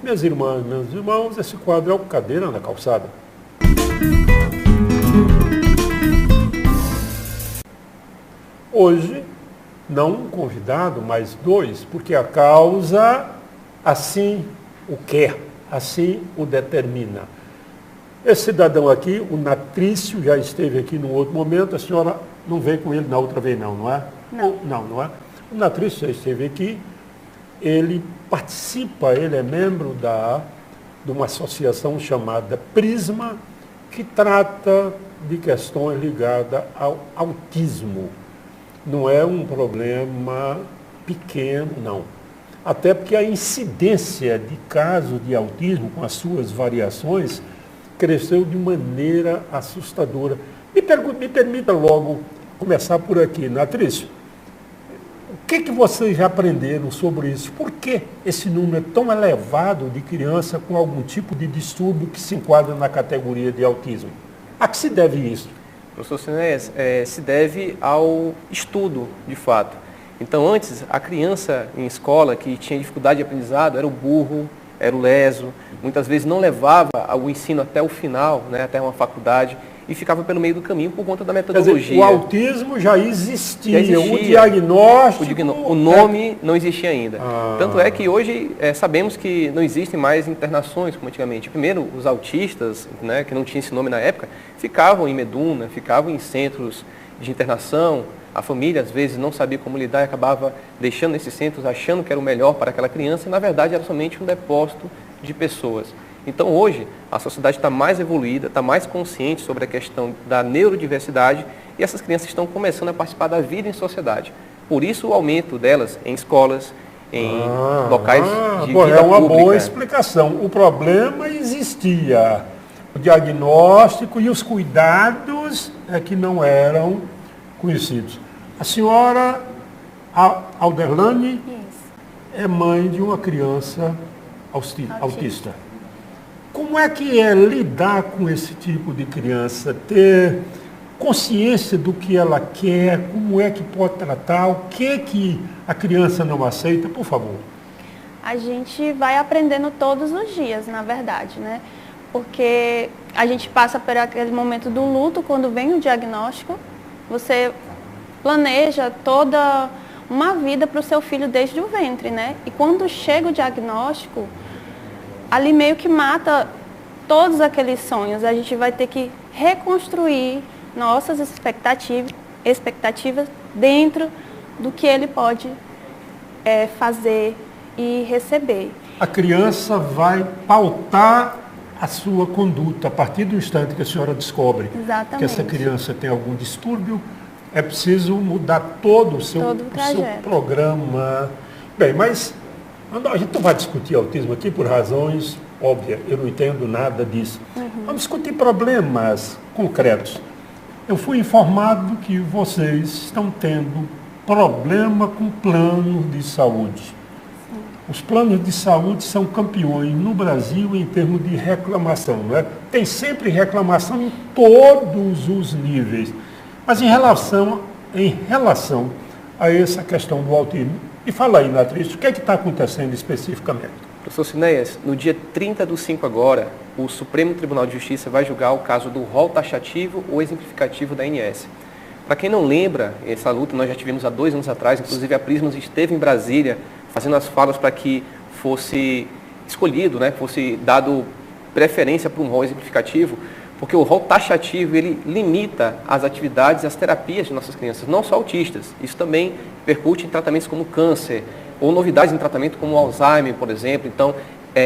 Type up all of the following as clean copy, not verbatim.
Minhas irmãs, meus irmãos, esse quadro é o Cadeira na Calçada. Hoje, não um convidado, mas dois, porque a causa assim o quer, assim o determina. Esse cidadão aqui, o Natrício, já esteve aqui num outro momento, a senhora não veio com ele na outra vez não é? Não. Não é? O Natrício já esteve aqui, ele participa, ele é membro de uma associação chamada Prisma, que trata de questões ligadas ao autismo. Não é um problema pequeno, não. Até porque a incidência de casos de autismo, com as suas variações, cresceu de maneira assustadora. Me permita logo começar por aqui, Natrício. O que vocês já aprenderam sobre isso? Por que esse número é tão elevado de criança com algum tipo de distúrbio que se enquadra na categoria de autismo? A que se deve isso? Professor Sinéas, se deve ao estudo, de fato. Então, antes, a criança em escola que tinha dificuldade de aprendizado era o burro, era o leso, muitas vezes não levava o ensino até o final, né, até uma faculdade, e ficava pelo meio do caminho por conta da metodologia. Quer dizer, o autismo já existia. O diagnóstico... O nome não existia ainda. Tanto é que hoje sabemos que não existem mais internações como antigamente. Primeiro, os autistas, né, que não tinha esse nome na época, ficavam em Meduna, ficavam em centros de internação. A família, às vezes, não sabia como lidar e acabava deixando esses centros, achando que era o melhor para aquela criança, e, na verdade, era somente um depósito de pessoas. Então, hoje, a sociedade está mais evoluída, está mais consciente sobre a questão da neurodiversidade, e essas crianças estão começando a participar da vida em sociedade. Por isso, o aumento delas em escolas, em locais de vida é uma pública. boa explicação. O problema existia. O diagnóstico e os cuidados é que não eram conhecidos. A senhora Alderlane é mãe de uma criança autista. Como é que é lidar com esse tipo de criança? Ter consciência do que ela quer, como é que pode tratar, o que a criança não aceita, por favor. A gente vai aprendendo todos os dias, na verdade, né? Porque a gente passa por aquele momento do luto, quando vem o diagnóstico, você planeja toda uma vida para o seu filho desde o ventre, né? E quando chega o diagnóstico, ali meio que mata todos aqueles sonhos. A gente vai ter que reconstruir nossas expectativas dentro do que ele pode fazer e receber. A criança vai pautar a sua conduta a partir do instante que a senhora descobre Exatamente. que essa criança tem algum distúrbio. É preciso mudar todo o seu programa. Bem, mas a gente não vai discutir autismo aqui por razões óbvias. Eu não entendo nada disso. Vamos discutir problemas concretos. Eu fui informado que vocês estão tendo problema com planos de saúde. Sim. Os planos de saúde são campeões no Brasil em termos de reclamação, não é? Tem sempre reclamação em todos os níveis. Mas em relação a essa questão do autismo, e fala aí, Natrício, o que é que está acontecendo especificamente? Professor Sinéas, no dia 30/5 agora, o Supremo Tribunal de Justiça vai julgar o caso do rol taxativo ou exemplificativo da ANS. Para quem não lembra, essa luta nós já tivemos há 2 anos atrás, inclusive a Prisma esteve em Brasília fazendo as falas para que fosse escolhido, né, fosse dado preferência para um rol exemplificativo, porque o rol taxativo, ele limita as atividades e as terapias de nossas crianças, não só autistas. Isso também repercute em tratamentos como câncer, ou novidades em tratamento como Alzheimer, por exemplo. Então,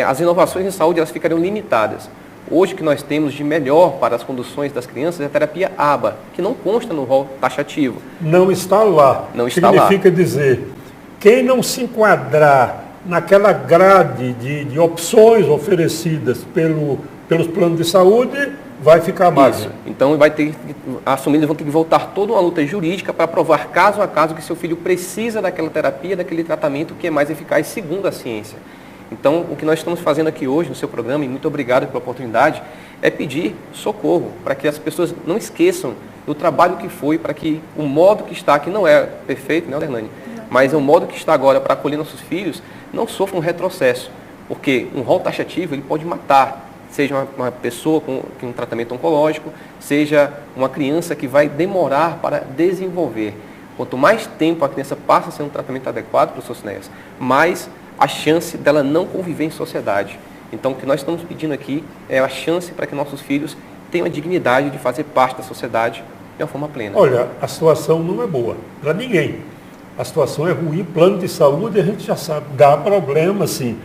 as inovações em saúde, elas ficariam limitadas. Hoje, o que nós temos de melhor para as conduções das crianças é a terapia ABA, que não consta no rol taxativo. Não está lá. Não está lá. Significa dizer, quem não se enquadrar naquela grade de opções oferecidas pelos planos de saúde, vai ficar margem. Então, as famílias vão ter que voltar toda uma luta jurídica para provar caso a caso que seu filho precisa daquela terapia, daquele tratamento que é mais eficaz segundo a ciência. Então, o que nós estamos fazendo aqui hoje no seu programa, e muito obrigado pela oportunidade, é pedir socorro para que as pessoas não esqueçam do trabalho que foi, para que o modo que está, que não é perfeito, né, Alderlane? Mas o modo que está agora para acolher nossos filhos, não sofra um retrocesso. Porque um rol taxativo ele pode matar, seja uma pessoa com um tratamento oncológico, seja uma criança que vai demorar para desenvolver. Quanto mais tempo a criança passa sem um tratamento adequado, professor Cinéas, mais a chance dela não conviver em sociedade. Então, o que nós estamos pedindo aqui é a chance para que nossos filhos tenham a dignidade de fazer parte da sociedade de uma forma plena. Olha, a situação não é boa para ninguém. A situação é ruim, plano de saúde a gente já sabe, dá problema sim.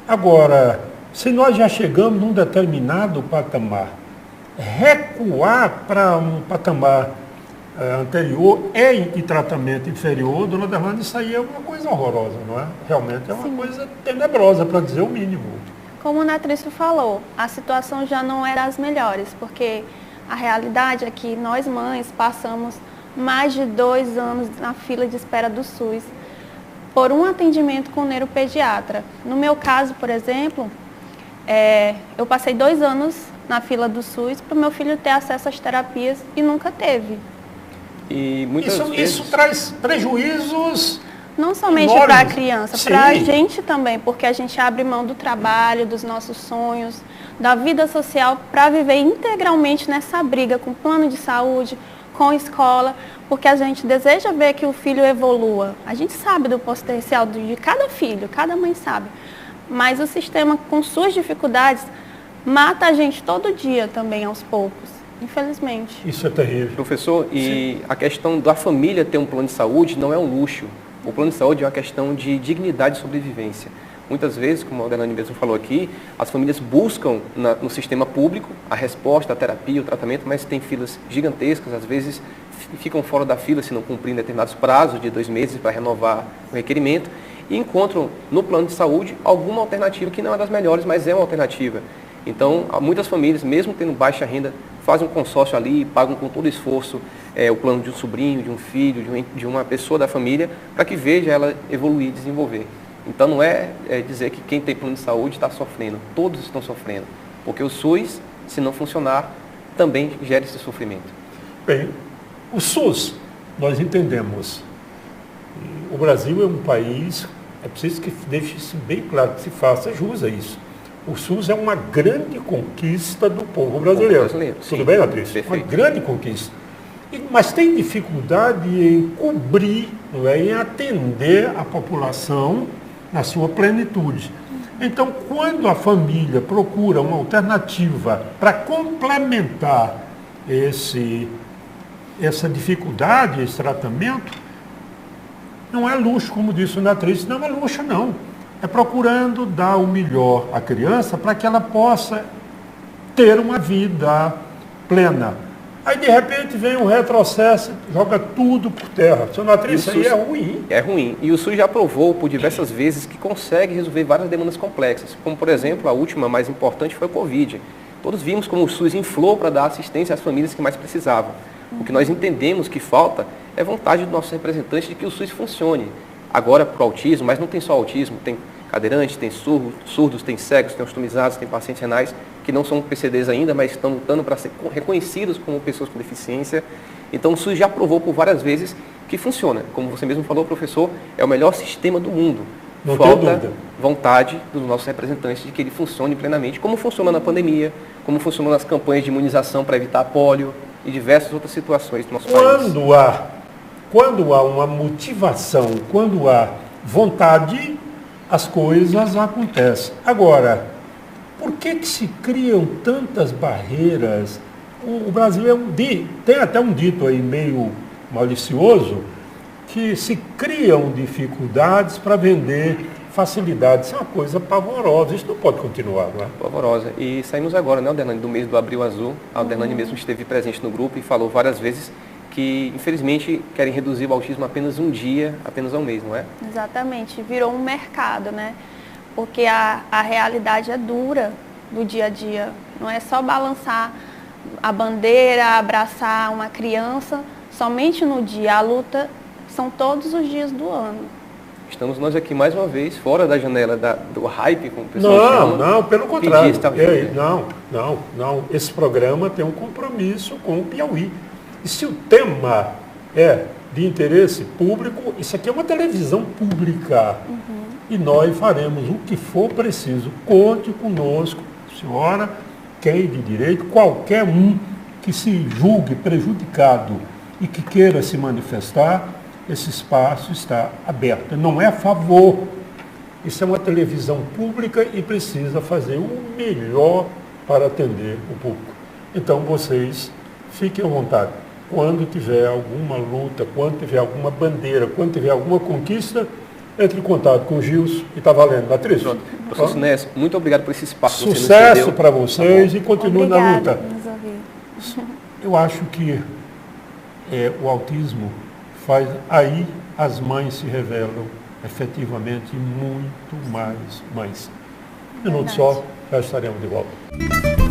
Agora, se nós já chegamos num determinado patamar, recuar para um patamar anterior e tratamento inferior, dona Derlane, isso aí é uma coisa horrorosa, não é? Realmente é uma coisa tenebrosa, para dizer o mínimo. Como o Natrício falou, a situação já não era das melhores, porque a realidade é que nós mães passamos mais de 2 anos na fila de espera do SUS por um atendimento com neuropediatra. No meu caso, por exemplo, eu passei 2 anos na fila do SUS para o meu filho ter acesso às terapias e nunca teve. E muitas vezes... Isso traz prejuízos. Não somente para a criança, para a gente também, porque a gente abre mão do trabalho, dos nossos sonhos, da vida social para viver integralmente nessa briga com plano de saúde, com escola, porque a gente deseja ver que o filho evolua. A gente sabe do potencial de cada filho, cada mãe sabe. Mas o sistema, com suas dificuldades, mata a gente todo dia também, aos poucos. Infelizmente. Isso é terrível. Professor, e a questão da família ter um plano de saúde não é um luxo. O plano de saúde é uma questão de dignidade e sobrevivência. Muitas vezes, como a Adelane mesmo falou aqui, as famílias buscam no sistema público a resposta, a terapia, o tratamento, mas tem filas gigantescas, às vezes ficam fora da fila se não cumprem determinados prazos de 2 meses para renovar o requerimento e encontram no plano de saúde alguma alternativa que não é das melhores, mas é uma alternativa. Então, muitas famílias, mesmo tendo baixa renda, fazem um consórcio ali, pagam com todo esforço o plano de um sobrinho, de um filho, de uma pessoa da família, para que veja ela evoluir e desenvolver. Então, não é dizer que quem tem plano de saúde está sofrendo, todos estão sofrendo, porque o SUS, se não funcionar, também gera esse sofrimento. Bem, o SUS, nós entendemos, o Brasil é um país, é preciso que deixe isso bem claro, que se faça jus a isso. O SUS é uma grande conquista do povo brasileiro. Tudo bem, Natrício? Uma grande conquista. Mas tem dificuldade em cobrir, não é, em atender a população na sua plenitude. Então, quando a família procura uma alternativa para complementar essa dificuldade, esse tratamento, não é luxo, como disse o Natrício, não é luxo, não. É procurando dar o melhor à criança para que ela possa ter uma vida plena. Aí, de repente, vem um retrocesso, joga tudo por terra. Seu Natrício, isso aí é ruim. É ruim. E o SUS já provou por diversas vezes que consegue resolver várias demandas complexas. Como, por exemplo, a última mais importante foi a Covid. Todos vimos como o SUS inflou para dar assistência às famílias que mais precisavam. O que nós entendemos que falta é vontade dos nossos representantes de que o SUS funcione. Agora, para o autismo, mas não tem só autismo, tem cadeirantes, tem surdos, tem cegos, tem ostomizados, tem pacientes renais, que não são PCDs ainda, mas estão lutando para ser reconhecidos como pessoas com deficiência. Então, o SUS já provou por várias vezes que funciona. Como você mesmo falou, professor, é o melhor sistema do mundo. Não Falta vontade dos nossos representantes de que ele funcione plenamente, como funcionou na pandemia, como funcionou nas campanhas de imunização para evitar pólio e diversas outras situações do nosso país. Quando há uma motivação, quando há vontade, as coisas acontecem. Agora, por que se criam tantas barreiras? O Brasil tem até um dito aí meio malicioso, que se criam dificuldades para vender facilidades. Isso é uma coisa pavorosa, isso não pode continuar, não é? Pavorosa. E saímos agora, né, Adelane, do mês do Abril Azul. A Adelane mesmo esteve presente no grupo e falou várias vezes que, infelizmente, querem reduzir o autismo apenas um dia, apenas a um mês, não é? Exatamente. Virou um mercado, né? Porque a realidade é dura do dia a dia. Não é só balançar a bandeira, abraçar uma criança somente no dia. A luta são todos os dias do ano. Estamos nós aqui mais uma vez, fora da janela do hype, como o pessoal chama. Não, pelo contrário. Não. Esse programa tem um compromisso com o Piauí. E se o tema é de interesse público, isso aqui é uma televisão pública. e nós faremos o que for preciso. Conte conosco, senhora, quem de direito, qualquer um que se julgue prejudicado e que queira se manifestar, esse espaço está aberto. Não é a favor. Isso é uma televisão pública e precisa fazer o melhor para atender o público. Então vocês fiquem à vontade. Quando tiver alguma luta, quando tiver alguma bandeira, quando tiver alguma conquista, entre em contato com o Gilson e está valendo, Patrícia. Pronto. Professor Sinésio, muito obrigado por esse espaço que você nos Sucesso cedeu. para vocês e continue na Obrigada luta. por nos ouvir. Eu acho que o autismo faz, aí as mães se revelam efetivamente muito mais mães. Um minuto só, já estaremos de volta.